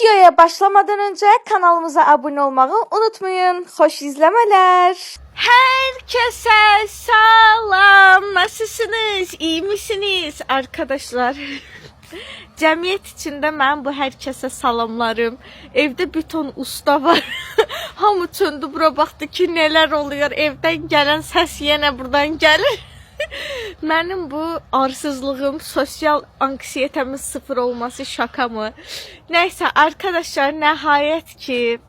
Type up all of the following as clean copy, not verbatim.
Videoya başlamadan önce kanalımıza abone olmayı unutmayın. Hoş izlemeler. Herkese selam. Nasılsınız? İyi misiniz arkadaşlar? Cəmiyyət içində mən bu hər kəsə salamlarım. Evdə bir ton usta var. Hamı çöndü bura baxdı ki, nələr oluyor. Evdən gələn səs yenə buradan gəlir. Mənim bu arsızlığım, sosial anksiyetəmin sıfır olması şaka mı? Neyse arkadaşlar, nəhayət ki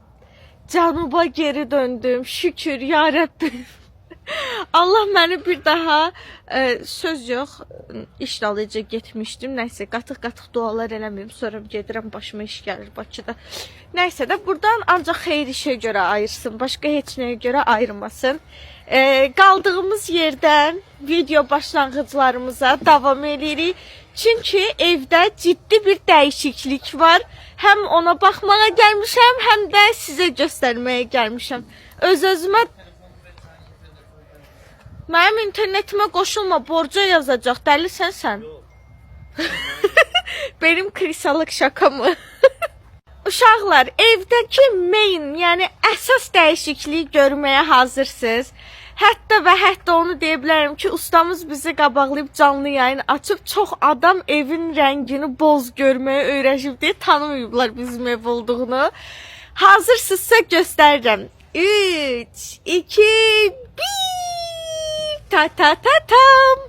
Cənuba geri döndüm. Şükür ya Rəbbim. Allah məni bir daha söz yox, iş dalıca getmişdim. Nəysə, qatıq-qatıq dualar eləməyim. Sonra gedirəm, başıma iş gəlir Bakıda. Nəysə də buradan ancaq xeyir işə görə ayırsın. Başqa heç nəyə görə ayırmasın. Qaldığımız yerdən video başlanğıclarımıza davam edirik. Çünki evdə ciddi bir dəyişiklik var. Həm ona baxmağa gəlmişəm, həm də sizə göstərməyə gəlmişəm. Öz-özümə mənim internetimə qoşulma, borca yazacaq. Dəlisən sən? Benim krisalıq şaka mı? Uşaqlar, evdəki main, yəni əsas dəyişikliyi görməyə hazırsınız. Hətta və hətta onu deyə bilərəm ki, ustamız bizi qabaqlayıb canlı yayın açıb çox adam evin rəngini boz görməyə öyrəşib deyə tanımayıblar bizim ev olduğunu. Hazırsınızsa göstərirəm. 3, 2, 1. Ta ta ta tam.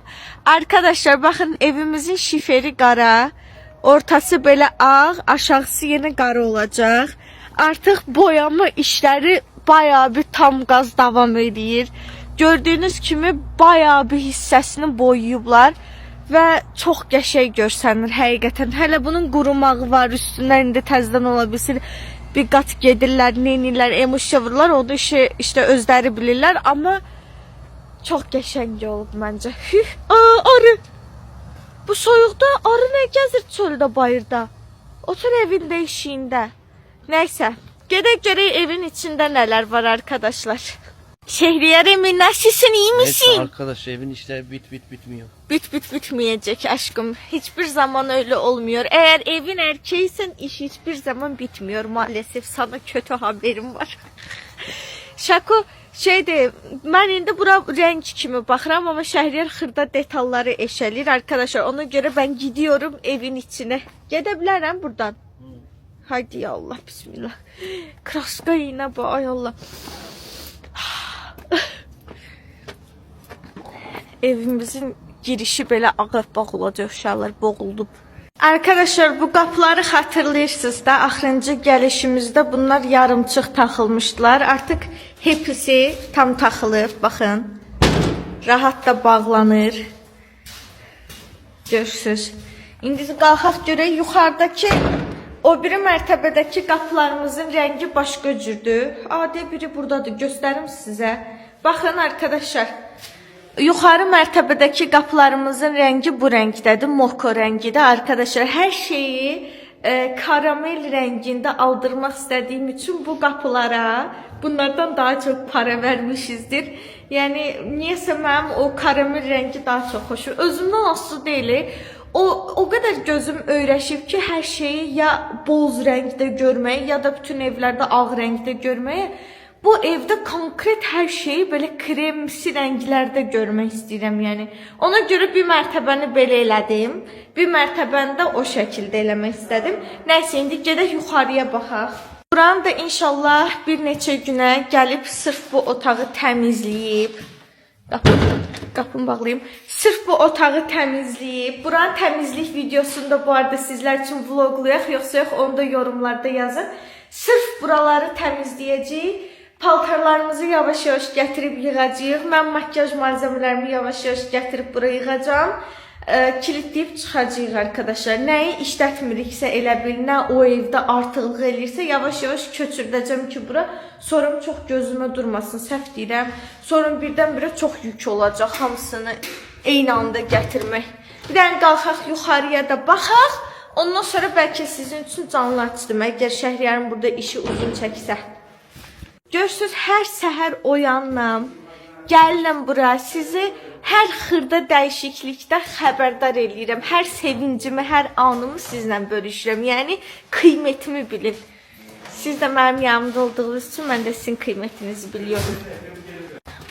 Arkadaşlar bakın, evimizin şiferi qara. Ortası belə ağ, aşağısı yenə qara olacaq. Artıq boyama işləri bayağı bir tam qaz davam edir. Gördüyünüz kimi bayağı bir hissəsini boyayıblar və çox qəşəng görsənir həqiqətən. Hələ bunun qurumağı var, üstündən indi təzədən ola bilsin. Bir qat gedirlər, neynirlər, emoji vururlar, o da işi işte özləri bilirlər, amma çox qəşəng olub məncə. Arı. Bu soyuqda arı nə gəzir çöldə, bayırda? Otur evində, işiyində. Nəysə, gedək görək evin içində nələr var arkadaşlar. Şehriyar Emir, nasılsın, iyi misin? Evet arkadaş, evin işleri bitmiyor. Bitmeyecek aşkım. Hiçbir zaman öyle olmuyor. Eğer evin erkeğiysen iş hiçbir zaman bitmiyor maalesef. Sana kötü haberim var. Şako şeydir, mən indi bura rəng kimi baxıram, amma Şəhriyar xırda detalları eşəlir arkadaşlar. Ona göre ben gidiyorum evin içine. Gedə bilərəm buradan. Haydi ya Allah, bismillah. Kraska yine bu, ay Allah. Evimizin girişi belə ağappaq olacaq, uşaqlar boğuldum. Arkadaşlar, bu qapıları xatırlayırsınız da, axırıncı gəlişimizdə bunlar yarımçıq taxılmışdılar. Artıq hepsi tam taxılıb, baxın. Rahat da bağlanır. Görürsünüz. İndi qalxaq görək, yuxarıdakı o biri mərtəbədəki qapılarımızın rəngi başqa cürdür. Adi biri buradadır, göstərim sizə. Baxın arkadaşlar. Yuxarı mərtəbədəki qapılarımızın rəngi bu rəngdədir, moko rəngidir arkadaşlar. Hər şeyi karamel rəngində aldırmaq istədiyim üçün bu qapılara bunlardan daha çox para vermişizdir. Yəni niyəsə mənim o karamel rəngi daha çox xoşum. Özümdən asılı deyil. O qədər gözüm öyrəşib ki, hər şeyi ya boz rəngdə görməyə, ya da bütün evlərdə ağ rəngdə görməyə. Bu evdə konkret hər şeyi belə kremsi rənglərdə görmək istəyirəm, yəni. Ona görə bir mərtəbəni belə elədim, bir mərtəbəni də o şəkildə eləmək istədim. Nəysə, indi gedək yuxarıya baxaq. Buranı da inşallah bir neçə günə gəlib sırf bu otağı təmizləyib. Qapını bağlayayım. Sırf bu otağı təmizləyib. Buranın təmizlik videosunu da bu arada sizlər üçün vloglayaq, yoxsa yox, onu da yorumlarda yazın. Sırf buraları təmizləyəcəyik. Paltarlarımızı yavaş-yavaş gətirib yığacağıq. Mən makyaj malzəmələrimi yavaş-yavaş gətirib bura yığacağım. Kilitləyib çıxacağıq arkadaşlar. Nəyi işlətmiriksə elə bil, nə o evdə artıqlıq eləyirsə yavaş-yavaş köçürdəcəm ki bura. Sonra çox gözümə durmasın, səhv deyirəm. Sonra birdən-birə çox yük olacaq hamısını eyni anda gətirmək. Bir dənə qalxaq yuxarıya da baxaq. Ondan sonra bəlkə sizin üçün canlı açdım, əgər Şəhriyarın burada işi uzun çəksə. Görürsünüz, hər səhər oyanlam, gəlirəm bura, sizi Hər xırda dəyişiklikdə xəbərdar eləyirəm. Hər sevincimi, hər anımı sizlə bölüşürəm. Yəni qiymətimi bilin. Siz də mənim yanımda olduğunuz üçün mən də sizin qiymətinizi biliyorum.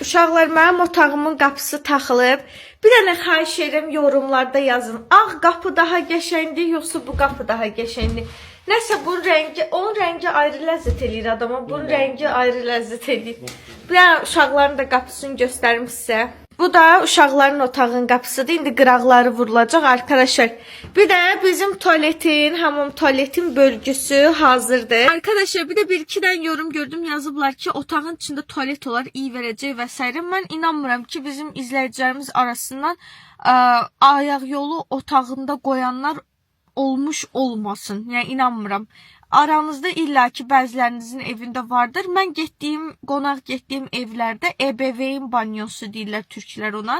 Uşaqlar, mənim otağımın qapısı taxılıb. Bir dənə xahiş edirəm, yorumlarda yazın. Ağ qapı daha qəşəngdir, yoxsa bu qapı daha qəşəngdir? Nəsə bunun rəngi, onun rəngi ayrı ləzzət eləyir adama, bunun rəngi ayrı ləzzət eləyir. Bir dənə uşaqların da qapısını göstərim sizə. Bu da uşaqların otağının qapısıdır. İndi qıraqları vurulacaq arkadaşlar. Bir də bizim tuvaletin, hamam tuvaletin bölgüsü hazırdır. Arkadaşlar bir də bir-iki dənə yorum gördüm. Yazıblar ki, otağın içində tuvalet olar, iyi verəcək və s. Mən inanmıram ki, bizim izləyicilərimiz arasından ayaq yolu otağında qoyanlar olmuş olmasın. Yəni inanmıram. Aranızda illaki bəzilərinizin evində vardır. Mən qonaq getdiyim evlərdə ebeveyn banyosu deyirlər türklər ona.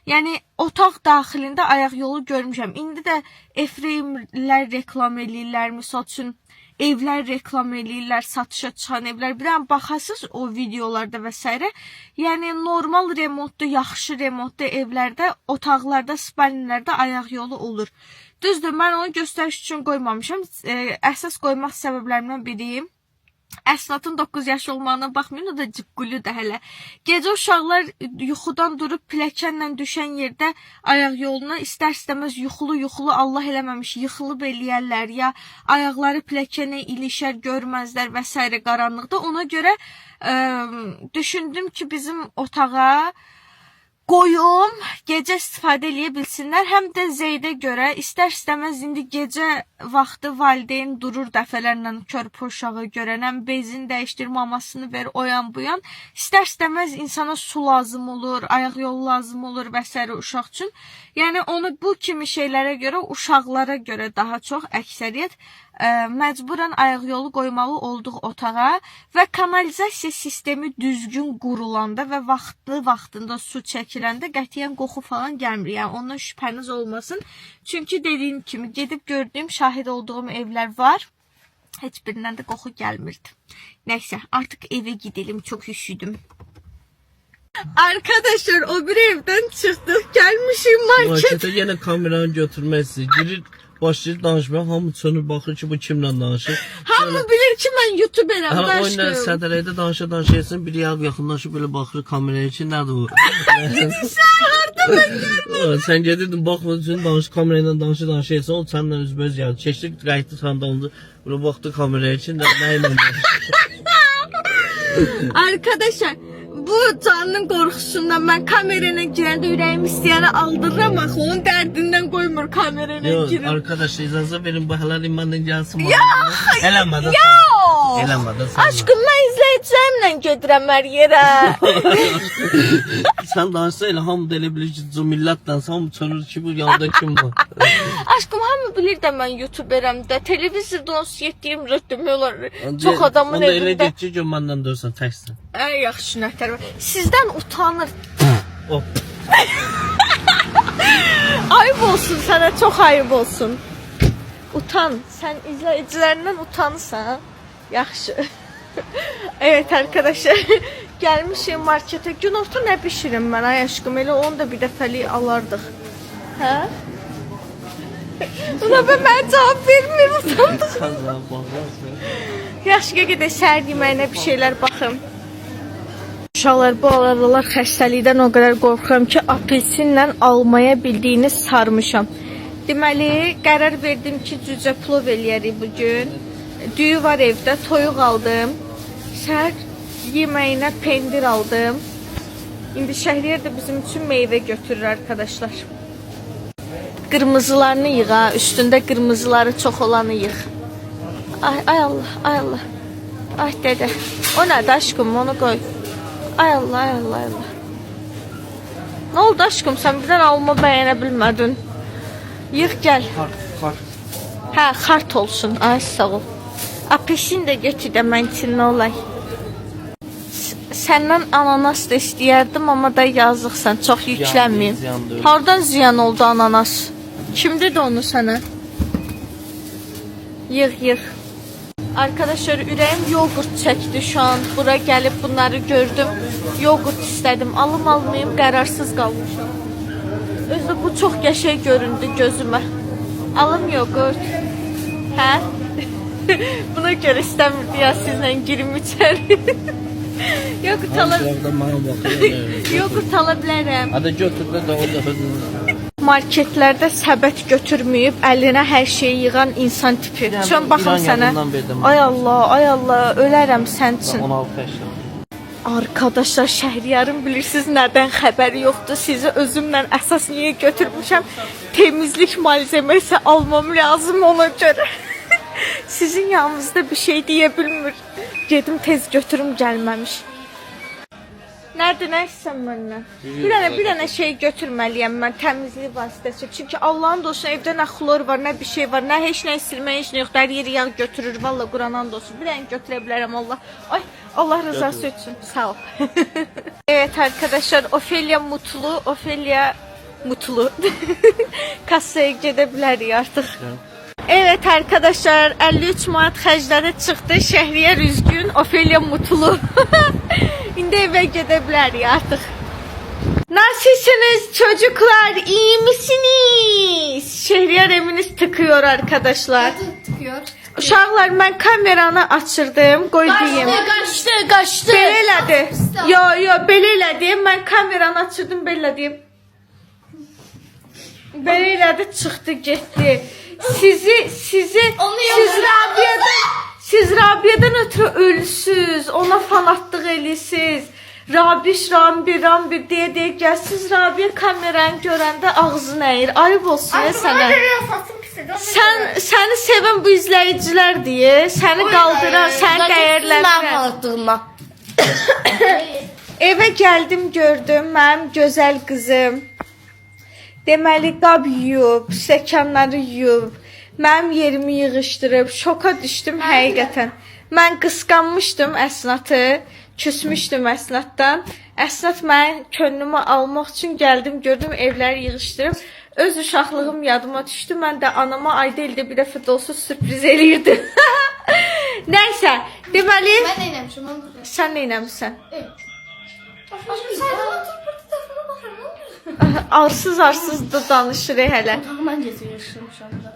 Yəni otaq daxilində ayaq yolu görmüşəm. İndi də Efreimlər reklam eləyirlər, misal üçün evlər reklam eləyirlər, satışa çıxan evlər. Bir an baxasınız o videolarda və s. Yəni normal remontlu, yaxşı remontlu evlərdə, otaqlarda, spalnilərdə ayaq yolu olur. Düzdür, mən onu göstəriş üçün qoymamışam. Əsas qoymaq səbəblərimdən biri Əsnatın 9 yaş olmağına baxmayın, o da cıqquludur hələ. Gecə uşaqlar yuxudan durub pilləkənlə düşən yerdə ayaq yoluna istər-istəməz yuxulu Allah eləməmiş yıxılıb eləyərlər ya ayaqları pilləkənə ilişər, görməzlər və s. qaranlıqda. Ona görə düşündüm ki, bizim otağa qoyum, gecə istifadə eləyə bilsinlər. Həm də Zeydə görə istər-istəməz indi gecə vaxtı valideyn durur dəfələrlə körpə uşağı görənəm, bezini dəyişdir, mamasını ver, oyan buyan. İstər-istəməz insana su lazım olur, ayaq yolu lazım olur və s. uşaq üçün. Yəni onu bu kimi şeylərə görə, uşaqlara görə daha çox əksəriyyət məcburən ayaq yolu qoymalı olduq otağa və kanalizasiya sistemi düzgün qurulanda və vaxtında su çəkiləndə qətiyyən qoxu falan gəlmir. Yəni ondan şübhəniz olmasın. Çünki dediyim kimi gedib gördüyüm, şahid olduğum evlər var. Heç birindən də qoxu gəlmirdi. Nəysə, artıq evə gidelim. Çok üşüdüm. Arkadaşlar o bir evdən çıxdıq. Gəlmişik market. Markete yine kameranı götürmezsin. Girir başlayır danışmaya, hamı çönür baxır ki, bu kimlə danışır. Hamı bilir ki, mən YouTuberəm da aşkım. Oyunlar sədərəkdə danışa-danışa biri yaxınlaşıb belə baxır kameraya ki, nədir bu? Harada mən görməm. Sən gedirdin, baxmadın üçün kamerayla danışa-danışa o səndən üzbəüz gəldi. Keçdik, qayıtdı sana dalındı, belə baxdı kameraya ki, nə ilə Arkadaşlar, bu canının qorxusundan mən kameraya girəndə ürəyim istəyəni aldırıram, axı onun dərdindən qoymur kameraya girim. Arkadaşlar icazə verin, bu hələ məndən gəlsin. Eləmədən. Eləmədən. Aşkım, mən izləyicilərimlə gedirəm hər yerə. Sən danışsa elə hamı da elə bilir ki, millətdən hamı çönür ki, bu yanda kim var? Aşkım, hamı bilir də mən YouTuberəm də. Televizorda onsuz 7-24 demək olar. Çox adamın evində. Onda evində. elə deyək ki, məndən dörsən, təksən. Ən yaxşı nətər. Sizdən utanır. Hop. Ayıb olsun sənə, çox ayıb olsun. Utan. Sən izləyicilərindən utanırsan. Yaxşı. Evet arkadaşlar. Gəlmişim markete. Günorta nə bişirim mən ay aşkım? Elə onu da bir dəfəlik alardıq. Hə? Ona mən cavab vermir, utandım. Yaxşı, gedək səhər yeməyinə bir şeylər baxım. Uşaqlar, bu aralar xəstəlikdən o qədər qorxuram ki, apelsinlə almaya bildiyiniz sarmışam. Deməli, qərar verdim ki, cücə plov eləyərik bugün. Düyü var evdə, toyuq aldım. Səhər yeməyinə pendir aldım. İndi Şəhriyar da bizim üçün meyvə götürür arkadaşlar. Qırmızılarını yığ ha, üstündə qırmızıları çox olanı yığ. Ay Allah, ay Allah. Ay dədə. O nədir aşkım, onu qoy. Ay Allah, ay Allah, ay Allah. Nə oldu aşkım, sən birdən alma bəyənə bilmədin. Yığ gəl. Xart. Hə, xart olsun. Ay sağ ol. Apelsin də götür də mən üçün nə olay. Səndən ananas da istəyərdim, amma da yazıqsan, çox yüklənməyim. Hardan ziyan oldu ananas? Kim dedi onu sənə? Yığ. Arkadaşlar, ürəyim yoğurt çəkdi şu an. Bura gəlib bunları gördüm. Yoğurt istədim. Alım almayım, qərarsız qalmışam. bu çox qəşəng göründü gözümə. Alım yoğurt. Hə? Buna görə istəmirdi ya sizlə girim içəri. Yoğurt ala Yoğurt ala bilərəm. Hadi götür də o da. Marketlərdə səbət götürməyib əlinə hər şeyi yığan insan tipi. Şön baxım sənə. Ay Allah, ölərəm sən üçün. 16 yaşında. Arkadaşlar, Şəhriyarın bilirsiniz nədən xəbəri yoxdur. Sizi özümlə əsas niyə götürmüşəm? Temizlik malzəməsi almam lazım ona görə. Sizin yanınızda bir şey deyə bilmir. Gedim tez götürüm gəlməmiş. Nerede ne istəsən məndən? Bir dənə şey götürməliyəm mən, təmizlik vasitəsi. Çünki Allahın olsun evdə nə xlor var, nə bir şey var, nə heç nə silmək, heç nə yoxdur. Hər yeri yağ götürür. Valla Quranan olsun. Bir dənə götürə bilərəm Allah. Ay, Allah rızası üçün. Sağ ol. Evet arkadaşlar, Ofelia mutlu. Kassaya gedə bilərik artıq. Evet arkadaşlar, 53 manat xərcləri çıxdı. Şəhriyar üzgün, Ofelia mutlu. İndi evə gedə bilərik artıq. Nasılsınız çocuklar? İyi misiniz? Şəhriyar eminiz tıkıyor arkadaşlar. Tıkıyor. Uşaqlar, mən kameranı açırdım. Qoy deyim. Qaçdı. Belə elədi. Yo, belə elədi. Mən kameranı açırdım, belə deyim. Belə elədi, çıxdı, getdi. Siz Rabia'dan ötürü ölüsüz, ona fanatlıq elisiz. Rabiş, Rambi deyə gəlsiz. Rabia kameranı görəndə ağzını əyir. Ayıb olsun ya sənə. Səni sevən bu izləyicilər deyə, səni qaldıran, səni dəyərləndirən. Evə gəldim, gördüm mənim gözəl qızım. Deməli, qab yuyub, stəkanları yuyub, mənim yerimi yığışdırıb, şoka düşdüm həqiqətən. Mən qısqanmışdım Əsnatı, küsmüşdüm Əsnatdan. Əsnat mən könlümü almaq üçün gəldim, gördüm evləri yığışdırıb. Öz uşaqlığım yadıma düşdü. Mən də anama ayda ildə bir dəfə də olsa sürpriz eləyirdim. Nəysə, deməli... Mən nə eləmişim? Sən nə eləmişsən? Arsız da danışır hələ. Mən gecə yığışdırmışam da.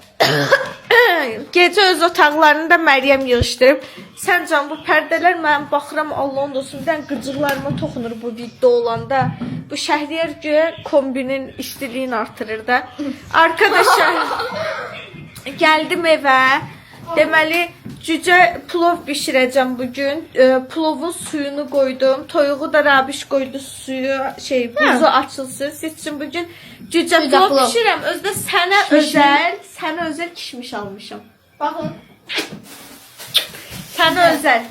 Gecə öz otaqlarında Məryəm yığışdırıb. Sən can bu pərdələr mənim baxıram Allahın olsun. Bir dənə qıcıqlarıma toxunur bu video olanda. Bu Şəhriyar göyə kombinin istiliyini artırır da. Arkadaşlar gəldim evə. Deməli cücə plov bişirəcəm bugün. Plovun suyunu qoydum. Toyuğu da Rabiş qoydu suyu, buzu açılsın. Siz üçün bugün cücə plov bişirəm. Özdə sənə özəl kişmiş almışam. Baxın. Sənə özəl.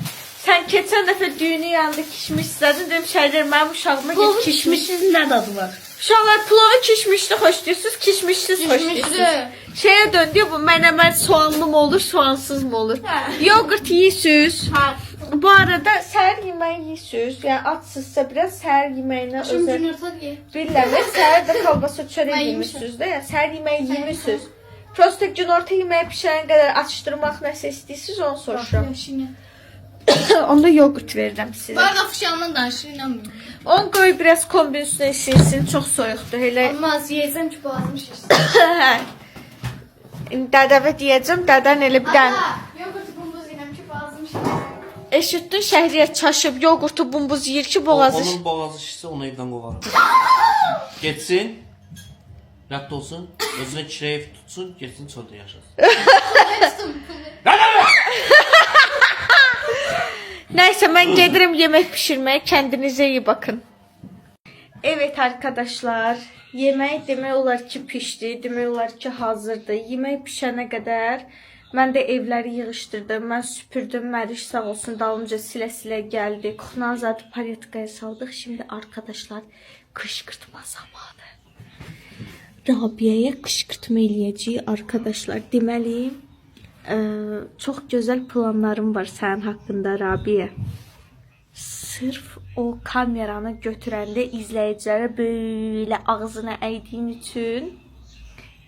Sən keçən dəfə düyünü yanında kişmiş istədin. Dedim Şəhriyar mənim uşağıma get kişmiş. Nə dadı var? Uşaqlar plovu kişmişli xoşlayırsınız, kişmişsiz xoşlayırsınız. Şeye döndü bu menemen soğanlı mı olur, soğansız mı olur? Yoğurt yiyirsiniz. Bu arada səhər yeməyi yiyirsiniz. Yəni açsızsa biraz səhər yeməyinə özel. Bilirəm, səhər də kalbasa çörək yemişsiniz də. Yəni səhər yeməyi yemişsiniz. Prosta günorta yeməyi pişirən qədər atışdırmaq nəsə istəyirsiniz, onu soruşuram. Onda yoğurt verirəm sizə. Var da fışandan danışır, inanmıyorum. Onu qoy biraz kombin üstüne işinsin, çox soyuqdur. Elə... Olmaz, yiyəcəm ki, boğazım şişsin. Dədəvə deyəcəm, dədən elə bir dənə... Yoğurtu bumbuz yiyəm ki, boğazım şişsin. Eşitdin, Şəhriyar çaşıb, yoğurtu bumbuz yiyir ki, boğazı... Onun boğazı şişsə, onu evdən qovarım. Getsin, rədd olsun, özünə kirə ev tutsun, getsin, çöldə yaşasın. Neyse ben gelirim yemek pişirmeye. Kendinize iyi bakın. Evet arkadaşlar. Yemek demək olar ki pişdi. Demək olar ki hazırdı. Yemek pişənə qədər mən də evləri yığışdırdım. Mən süpürdüm. Məriş sağ olsun dalımca silə gəldi. Kuxnazatı palyetkaya saldıq. Şimdi arkadaşlar kışkırtma zamanı. Rabia'ya kışkırtma eləyəcəyik arkadaşlar. Deməliyim. Çox gözəl planlarım var sənin haqqında Rabia. Sırf o kameranı götürəndə izləyicilərə belə ağzına əydiyin üçün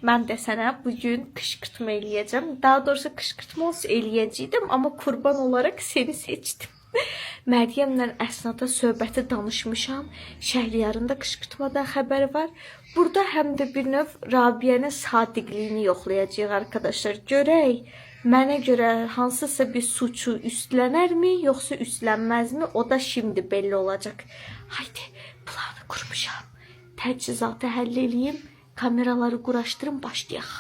mən də sənə bugün kışkırtma eləyəcəm. Daha doğrusu kışkırtma olsa eləyəcəydim, amma qurban olaraq seni seçdim. Məryəmlə Əsnata söhbəti danışmışam. Şəhriyarın da kışkırtmadan xəbəri var. Burada həm də bir növ Rabiənin sadiqliyini yoxlayacağıq arkadaşlar. Görək, mənə görə hansısa bir suçu üstlənərmi, yoxsa üstlənməzmi? O da şimdi belli olacaq. Haydi, planı qurmuşam. Təchizatı həll eləyim, kameraları quraşdırın, başlayaq.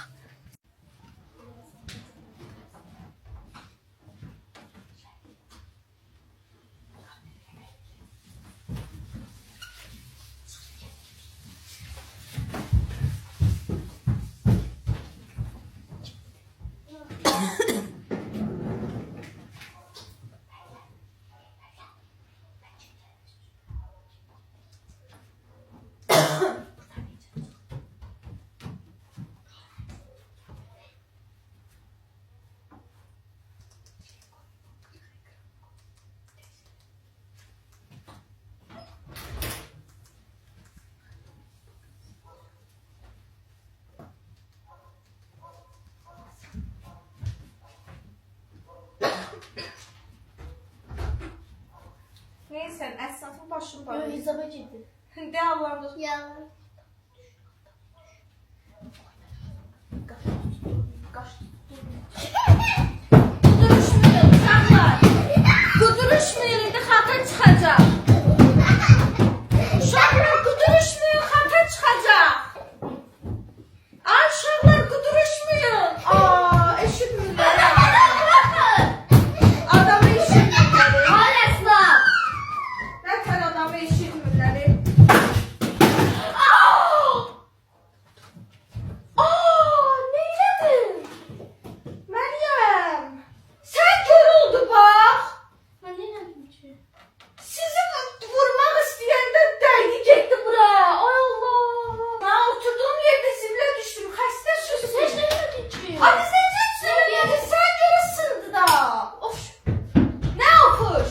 Neyse, əsnafın başını bağlı. Hesaba girdi. De Allah'ım. Ya. Kuduruşmayın uşaqlar. Kuduruşmayın, indi xata çıxacaq. Uşaqlar kuduruşmayın, xata çıxacaq. Ay uşaqlar kuduruşmayın. Eşitmirlər. Adamı eşitmirlər. Hala Nətər adamı eşitmirlər. Neylədin? Məryəm, sən kör oldu bax. Ben ne yapayım ki? Sizi vurmaq istəyəndə dəydi getdi bura. Ay Allah. Mən oturduğum yerdə zibilə düşdüm. Xəstə Sen şüsün. ne yapayım ki? Hadi sen çəksənə, sən görə sındı da. Of. Nə oxuş?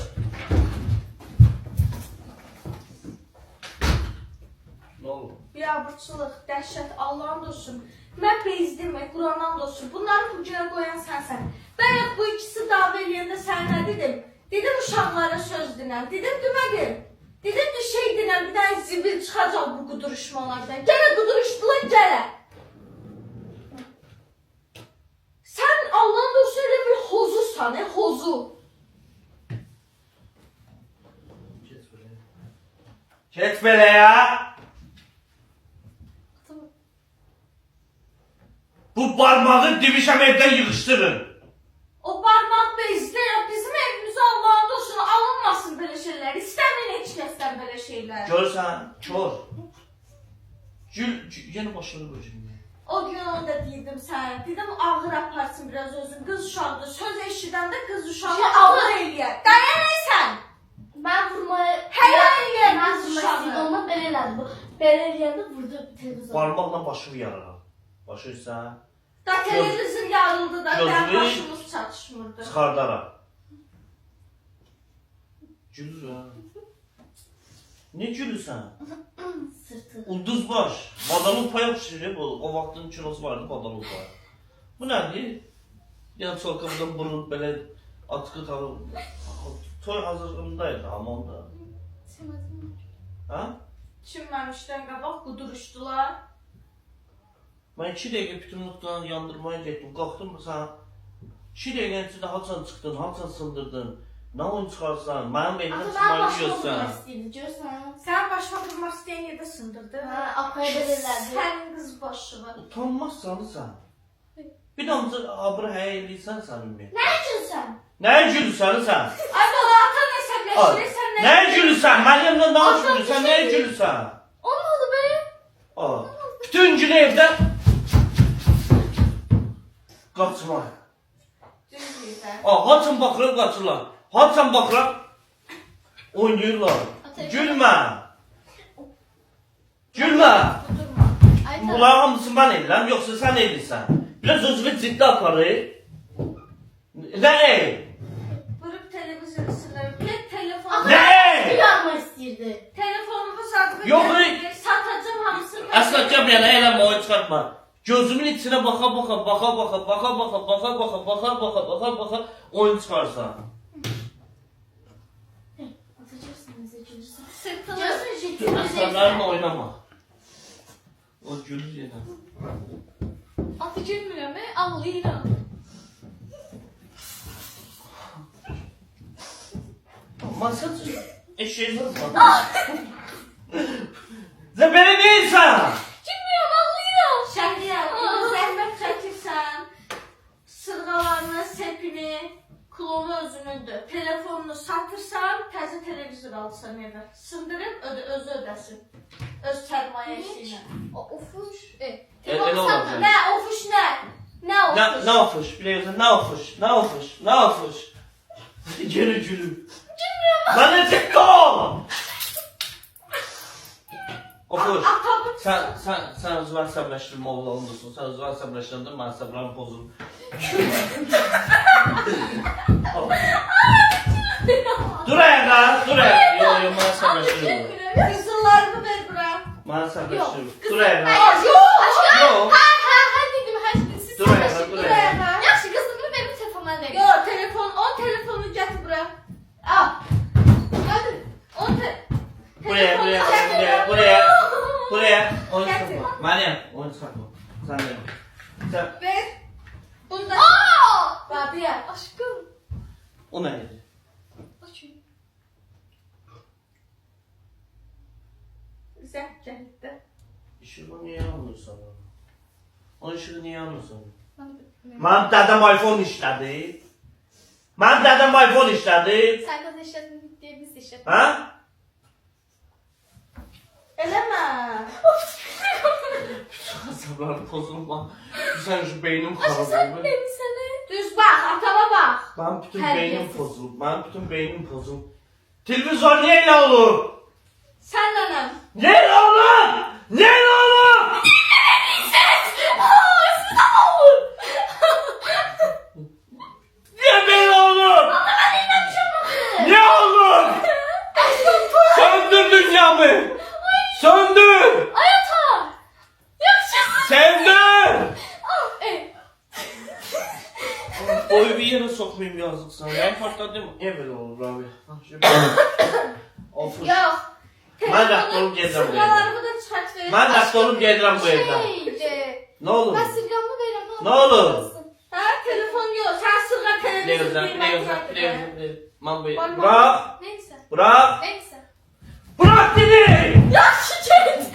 Ne oldu? Biabırçılıq, dəhşət, Allah'ın olsun. Mən bezdim, Quran'dan olsun. Bunları bu günə qoyan sənsən. Bəyək bu ikisi dava eləyəndə sən nə dedim? Dedim uşaqlara söz dinən. Dedim demədim. Dedim bir şey dinən, bir dənə zibil çıxacaq bu quduruşmalardan. Gələ quduruşdular, gələ. Sən Allah'ın olsun elə bir hozusan, hozu. Geç böyle. Geç böyle ya. Bu parmağı divişem evden yığıştırın. O parmaq bezdə ya, bizim evimizə Allah'ın olsun alınmasın belə şeylər. İstəməyin heç kəsdən belə şeylər. Görsen kör. Yine başını böcüm. O gün onu da deyirdim sən. Dedim ağır aparsın biraz özün. Qız uşaqdır. Söz eşidəndə qız uşağı Şey, ağır abla- eləyər. Dayanırsan. Ben vurmaya... Helal eləyər Ben qız vurmak uşağı. istedim ama ben elendim. Ben eleyende vurdu televizyon. Parmakla başını yararam. Başı ise Da televizyon yarıldı da. Gözünü- Dən başımız çatışmırdı. çıkardaram. Gülür ha. Ne gülürsen? Sırtı. Ulduz baş. Madalın paya pişirir bu. O vaxtın kilosu vardı madalın paya. Bu nədir? Yəni çolkamdan burun belə atkı tağı. Toy hazırlığındaydı hamamda. Ha? Düşünməmişdən qabaq quduruşdular. Ben 2 dəqiqə bütünlükdən yandırmaya getdim. Qalxdım sana. 2 dəqiqənin içində haçan çıxdın, haçan sındırdın. Nə oyun çıxarsan, mənim evimə Ama ben çıxmayı başka yiyorsan. vurmak istedim. Görsen. Sən başına vurmaq istəyən yerdə sındırdın. Ha, apaya belirlendi. Sənin qız başı var. Utanmazsan sen. Bir damcı abır həyə eləyirsən səmimi. Ne için sen? Nəyə gülürsən sən? Ay baba ata nəsəbləşirsən. Nəyə gülürsən? Məryəmlə danışmırsan, nəyə gülürsən? Olmadı be. Aa, bütün gün evdə qaçma. Düz deyirsən. Haçan baxırlar qaçırlar. Haçan baxırlar oynayırlar. Gülmə. Gülmə. Qudurma. Ayten. Bunların hamısını mən edirəm, yoxsa sən edirsən. Biraz özünü ciddi aparır. Nə ey? Vurup televizyon ısınır. Bir de telefonu... Ama Ne? bir yapmak istedi. Telefonumu satıp... Yok, satacağım hamısını. Əsla gəl yəni eləmə, oyun çıxartma. Gözümün içinə baxa oyun çıxarsan. Atacaksın bize gelirsen. Sırtını... Görsen ciddi Əsrarlarla oynama. O gülür yenə. Atı gülmürəm, ağlayıram. Masaj eşeğiniz var. Sen beni değilsen. Gülmürəm, ağlayıram. Şəhriyar, zəhmət çəkirsən, sırğalarını, sepini, klonu özünündür. Telefonunu satırsan, təzə televizor alsan evə. Sındırıb özü ödəsin. Öz sərmayəsi ilə. Ofuş. Elə olacaq. Nə ofuş nə? Nə ofuş? Ne ofuş biliyorsun? Ne ofuş? Ne ofuş? Ne ofuş? Geri gülüm. Lan ne çıktı o? Ofuş. Sen özü əsəbləşdirmə oğlanındasın. Sen özü əsəbləşdirdin, mən əsəblərim pozulur. Dur ayağa, dur ayağa. Yo, mən əsəbləşdirim. Qızıllarını ver bura. Mən əsəbləşdirim. Dur ayağa. Yok. Yo. Ha dedim, siz Dur ayağa, söyleşin. dur ayağa. Yaxşı, qızımı benim telefonuma verin. Yo, telefonu gətir bura. Al. Hadi. Buraya. Oyun Getir. çıkartma. Meryem, oyun çıkartma. Sen de. Sen, Ver. Bunu da. Aa! Babiye. Aşkım. o neydi? Açayım. Zəng gəldi. Işığı niye almıyorsun? O ışığı niye almıyorsun? Ben- Benim dedem iPhone işledi. Benim dedem iPhone işledi. Sen de işledin diye biz de işledik. Ha? Eləmə. Sabırlarım pozulma. Sen şu beynim Aşkım sen karaboldu. benim sana. Düz bax, atama bax. Benim bütün Terbiyesiz. beynim pozuldu. Benim bütün beynim pozuldu. Televizyon niye ne olur? Sən nənəm. Niye ne olur? Niye ne olur? Niye böyle olur? Ne olur? Söndür dünyamı. Söndür. Hayata. Yakışıklı. Söndür. Oyu bir yere sokmayayım yazık sana. Ben patladım. Niye böyle olur abi? Of. Yox. Mən də olub gedirəm bu evdən. Sırğalarımı da çıxart ver. Ben de olup gelirəm bu evden. Şeydi. Ne olur? Ben sırgamı veririm. Ne olur? Hə, telefon yox. Sən sırğa televizor Ne güzel. Man bu Bak, Bırak. Neyse. Bırak. Neyse. Bırak dedi. Yaxşı get.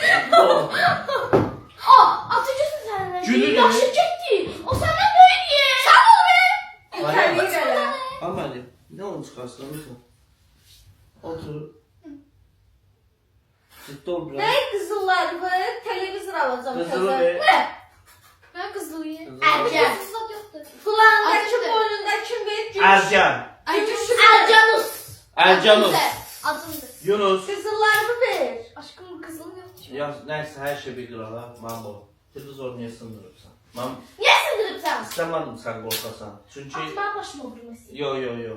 Atıcısın sen. Gülü de Yaxşı mi? getdi. O senden böyle diye. Sen ol be. İntərlik elə. Ama hadi. Ne onu çıkarsın lütfen. Otur. Ciddi ol biraz. Nə qızıllarımı televizor alacağım. Kızılı təzə. be. Ben kızılıyım. Kızılı. Ercan. Kızılat yoktu. Kulağındakı Acıdı. boynundakı ver. Ercan. Ercanus. Ercanus. Adımdı. Yunus. Qızıllarımı ver. Aşkım kızılım yok. Ya neyse her şey bilir ala. Man bu. Televizor niye sındırıpsan? Man Niye sındırıp sen? istemedim sen korkasan. Çünkü Atma başıma vurmasın. yo.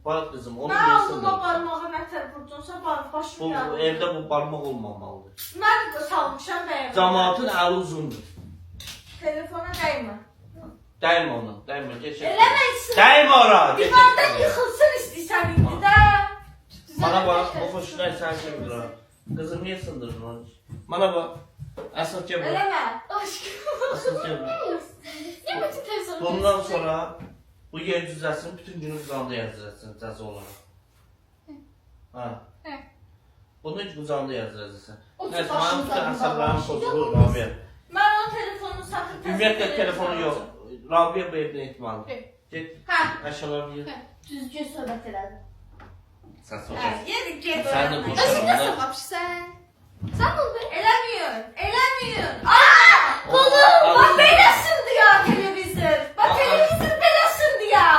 Bak kızım onu Nə niye aldıma sındırıpsan? barmağı nətər vurdunsa başım Bu yandı. evde bu parmak olmamalıdır. Mən də salmışam bəyəm. Cemaatin eli uzundur. Telefona dəymə. Değme ona. Değme. Geç. Eləməksin. Değme ora. Geç. Divardan yıxılsın istəyirsən indi də. Bana bak. O hoşuna sen şey bilir ha. Kızım niye sındırdın onu? Bana bak. Esat cebir. Eləmə. Aşkım. Esat cebir. Niye bütün televizyonu? Bundan sonra bu yer düzelsin, bütün günü uzandı yazacaksın cəza olarak. Ha. He. Bunu hiç uzandı yazacaksın. Otur Neyse, başımıza benim bütün uzandı. əsəblərim pozulur, Yok. Rabia. Mən o telefonu satıb Ümumiyyətlə telefonu yok. Rabia bu evdən etməlidir. He. Get, Hə. əşyalarını yer. Düzgün söhbət elədim. Sən Hə, soracaqsın. yeri get. Sən də qoş. Aşkım ne sapapşısan? Sen ol be. Eləmiyor. Aa! Bak belə sındı ya televizor. Bak televizor belə sındı ya.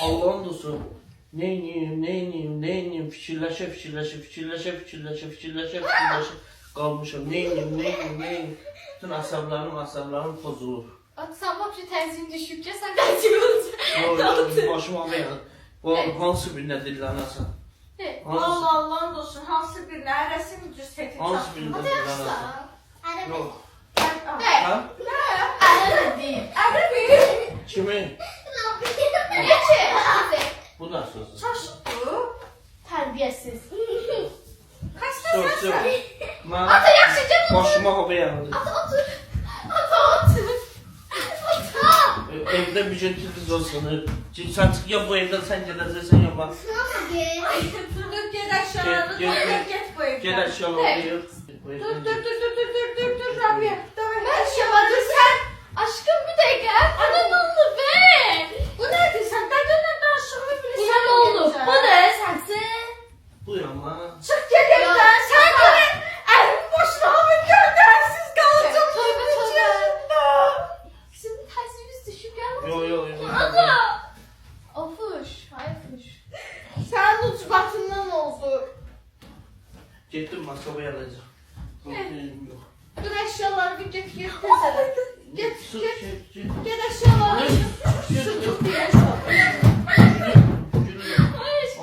Allah'ın dostu. Neyiniyim, fikirləşə. Qalmışam, neyiniyim. Bütün əsəblərim pozulur. Bak sen bak şu tenzin düşükçe sen tenzin olacaksın. Yo, başım ağrıyır. Bu hansı birində dillənəsən? Allah Allah'ın olsun. Hansı birinə ərəsi müdür seti Hansı birində dillənəsən? Hadi be. Yox. Hey. Ha? Hadi değil. Ərə bir. Kimi? Geçin. Bu da sözü. Çaşıdı. Terbiyesiz. Kaçta Söz. sen? Mən Ata yaxşı canım. başıma hava yağdı. Ata ısınır. Şimdi sen çık ya bu evden sen geleceksin ya bak. Dur gel aşağı. Get bu evden. Gel aşağı oluyor. Dur Rabia. Ben şamadım sen. Aşkım bir dakika. Bana ne oldu be? Bu nedir sen? Dadına danışığını bilirsin. Buna ne oldu? Bu ne? Sensin. Buyur ama. Çık gel evden. Sen de elin boşuna mı göndersiz kalacağım? Tövbe tövbe. Şimdi tersimiz düşük ya. Yo. Ana. Ofuş. Hayfuş. Sen uç batından oldu. Gittim masaya alacağım. Yok. Dur eşyaları bir get tezele. Get. Su çek. Get eşyaları. Şu tut diye eşyaları.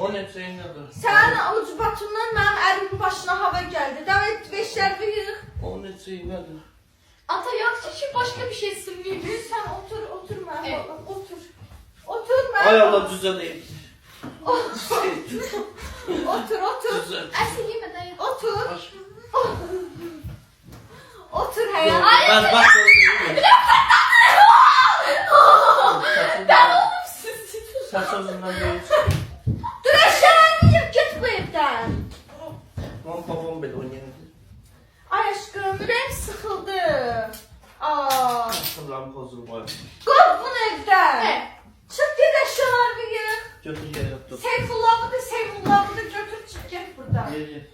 O ne senin adı? Sen uç batından benim elimin başına hava geldi. Davet beşler bir yığıq. O ne senin adı? Ata yok ki başka bir şey sürmeyeyim. Sen otur ben Evet. otur. Otur ben. Ay Allah düze değil. Otur. Düze. Asil yeme dayı. Otur. Baş. Otur Yok, hayal. ben bak sen sözünden değil. Dur eşyalarını yık git bu evden. Lan babam beni oynayan. Ay aşkım renk sıkıldı. Aa. Lan pozunu koy. Kov bunu evden. Evet. Çık git eşyalarını yık. Götür yere yaptım. Seyfullah'ı da götür çık git buradan. Ye.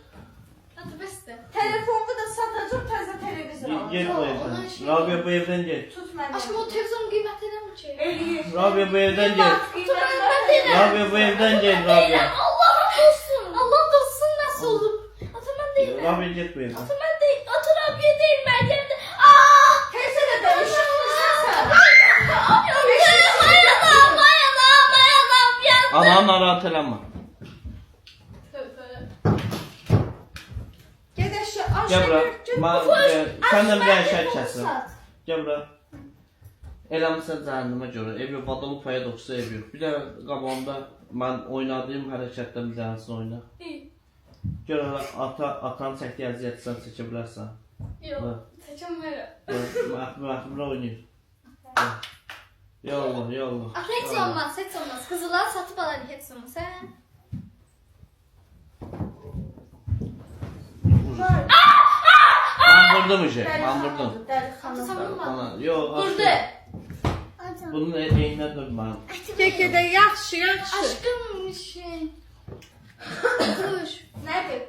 Hadi beste. Telefonumu da satacağım teze televizyon alacağım. Gel bu evden. Rabia bu evden gel. Tut beni. Aşkım o televizyonun kıymetini mi çek? Eliyim. Rabia bu evden gel. Ben Rabia bu evden gel Rabia. Allah'ım dostum. Allah dostum nasıl olur? Ata ben değilim. Rabia git bu evden. Ata ben değil. Ata Rabia değil. Meryem'de. Aaa. Teyze de dönüşüm sen. Ama rahat elenme. Gel eşya. Gel bura. Senden bir şey Aşağı kesin. Gel bura. Eləmişsən cəhənnəmə görə. Ev yox, adamı paya 90 ev yox. Bir də qabağımda mən oynadığım hərəkətdən bir dənəsini oyna. Gör atan çəkdiyi əziyyəti sən çəkə bilərsən. Yok. Seçemiyorum. Məxmur oynayır. Yallah. Hiç olmaz. Hiç olmaz. Kızılar satıp alalım. Hiç olmaz. He? Mən vurdum işi. Mən vurdum. Ata sen vurma. Yox. Vurdu. Bunun eynə dur mən. Keke de yaxşı. Aşkım şey. Kuş. Nədir?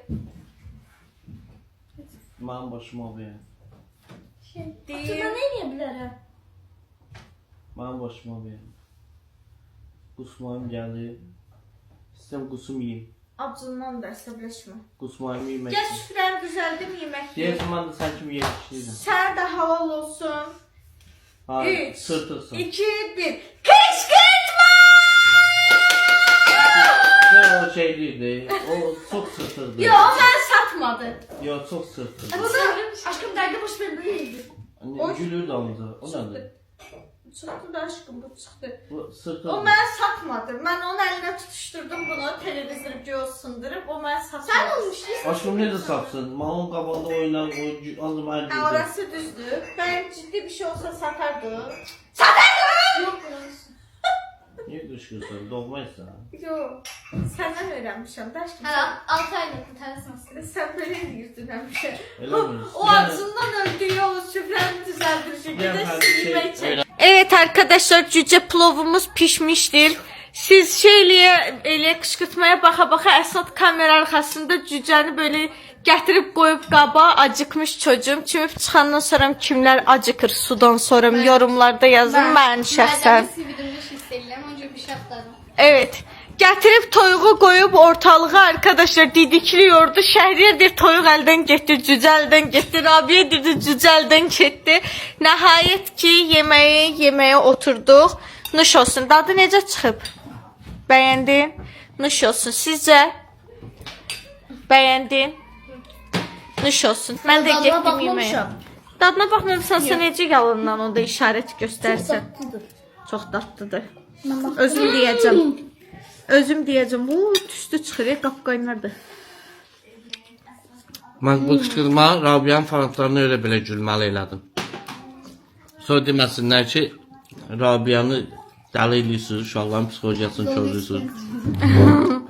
Mənim başıma ver. Ata ben ne yiyebilirim? Mənim başıma ver. Qusmayım gəlir. İstəyirəm qusum yeyim. Acından da əsəbləşmə. Qusmayım yemək. Gəl süfrəni düzəldim yemək. Deyəsən mən də sən kimi yetişirəm. Sən də havalı olsun. Hayır, Üç, sırtırsın. 2, 1. Kışkırtma! O şey değildi, o çok sırtırdı. Yo, mən satmadı. Yo, çok sırtırdı. Bunu aşkım dərdə boş ver böyüydü. Hani gülürdü amca, o nedir? Çıxdı da aşkım bu çıxdı. Bu sırtırdı. O mən satmadı. Mən onun əlinə tutuşdurdum bunu, televizor göğsündürüb, o mən satmadı. Sen olmuştun. Aşkım ne de satsın? Malın qabağında oynar, aldım Hə, elbirdi. orası düzdür. Mən ciddi bir şey olsa satardı. Yok. Niye düşkünsün? Doğmaysan. Yo, səndən öyrənmişəm də aşkım. Hala 6 aylık bir tanesi. Sən belə deyirdin həmişə. Öyle mi? O acından öldüğü o süfrəni düzəldir Gel şəkildə hadi şey, yemək çək. öyle. Evet arkadaşlar cüce plovumuz pişmiştir. Siz şeyliye kışkırtmaya baka Əsad kamera arxasında cücəni böyle gətirib qoyub qaba acıkmış çocuğum. Çümüb çıxandan sonra kimlər acıkır sudan sonra yorumlarda yazın mən şəxsən. Ben sivilimi hissediyorum. Önce bir şey atladım. Evet. Gətirib toyuğu qoyub ortalığa arkadaşlar didikliyordu. Şəhriyə deyir toyuq əldən getdi, cücə əldən getdi. Rabiyə dedi cücə əldən getdi. Nəhayət ki yeməyə oturduq. Nuş olsun. Dadı necə çıxıb? Bəyəndin? Nuş olsun. Sizcə? Bəyəndin? Nuş olsun. Mən də getdim yeməyə. Dadına baxmamısansa necə yalından o da işarət göstərsən. Çox dadlıdır. Özüm deyəcəm. Özüm deyəcəm. Bu tüstü çıxır, qapqaynardır. Mən bu qışqırma Rabia'nın fanatlarına öyle belə gülməli elədim. Sonra deməsinlər ki, Rabia'nı Dəli eləyirsiniz, uşaqların psixologiyasını körlüyorsunuz.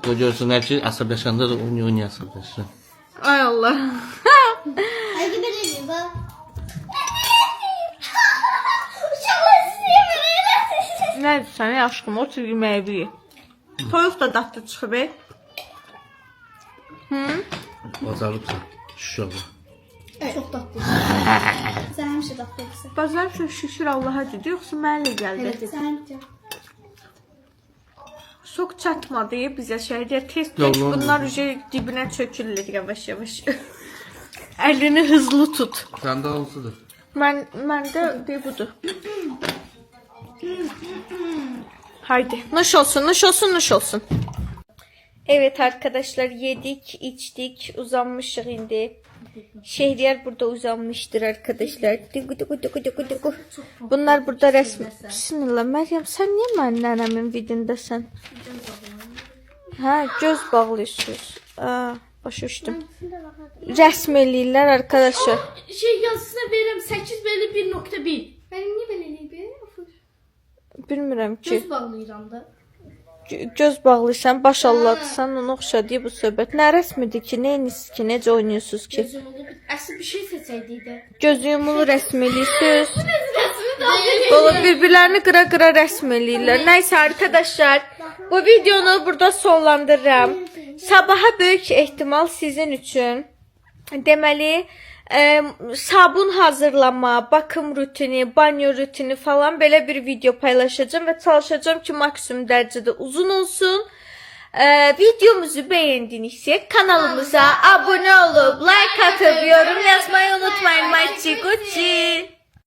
O görsünlər ki, əsəbləşəndə də oynuyor əsəbləşir. Ay Allah. Hadi benim bak. Uşaqlar sizi yemin Nədir sən aşkım, otur yeməyi bir. Toyuq da dadlı çıxıb. Bacarıbsan, şuşalı. Çok tatlı. Sen hemşire tatlısın. Bazar üçün şükür Allaha dedi, yoxsa mənlə gəldi. Sen Sok çatmadı bizə şeydə tez Yok, tez olmadı. bunlar dibinə çökürlər yavaş yavaş. Əlini hızlı tut. Səndə hansıdır? Məndə de budur. Haydi, nuş olsun, nuş olsun, nuş olsun. Evet arkadaşlar, yedik, içtik, uzanmışıq indi. Şehriyar burada uzanmıştır arkadaşlar. Digu digu digu digu digu. Bunlar burada resmi. Bismillah, Meryem sen niye mənim nənəmin vidindəsən? Hə, göz bağlıyorsunuz. Başa düşdüm. Rəsm eləyirlər arkadaşlar. şey yazısına veririm 8 belli 1.1. Benim niye belli bir? Bilmirəm ki. Göz bağlayıram da. Göz bağlıysan, baş alladırsan, ona oxşadı bu söhbət. Nə rəsmidir ki, neyiniz ki, necə oynuyorsunuz ki? Gözüm olur. Asıl bir şey seçseydi. Göz yumulu rəsm eləyirsiniz. Resmi de Oğlum bir-birlərini qıra-qıra rəsm eləyirlər. Nəysə arkadaşlar, bu videonu burada sonlandırıram. Sabaha böyük ehtimal sizin üçün deməli sabun hazırlama, bakım rutini, banyo rutini falan belə bir video paylaşacağım və çalışacağım ki maksimum dərəcədə uzun olsun. Videomuzu beğendinizsə kanalımıza abone olup like atıp yorum yazmayı unutmayın. Maçı gucci.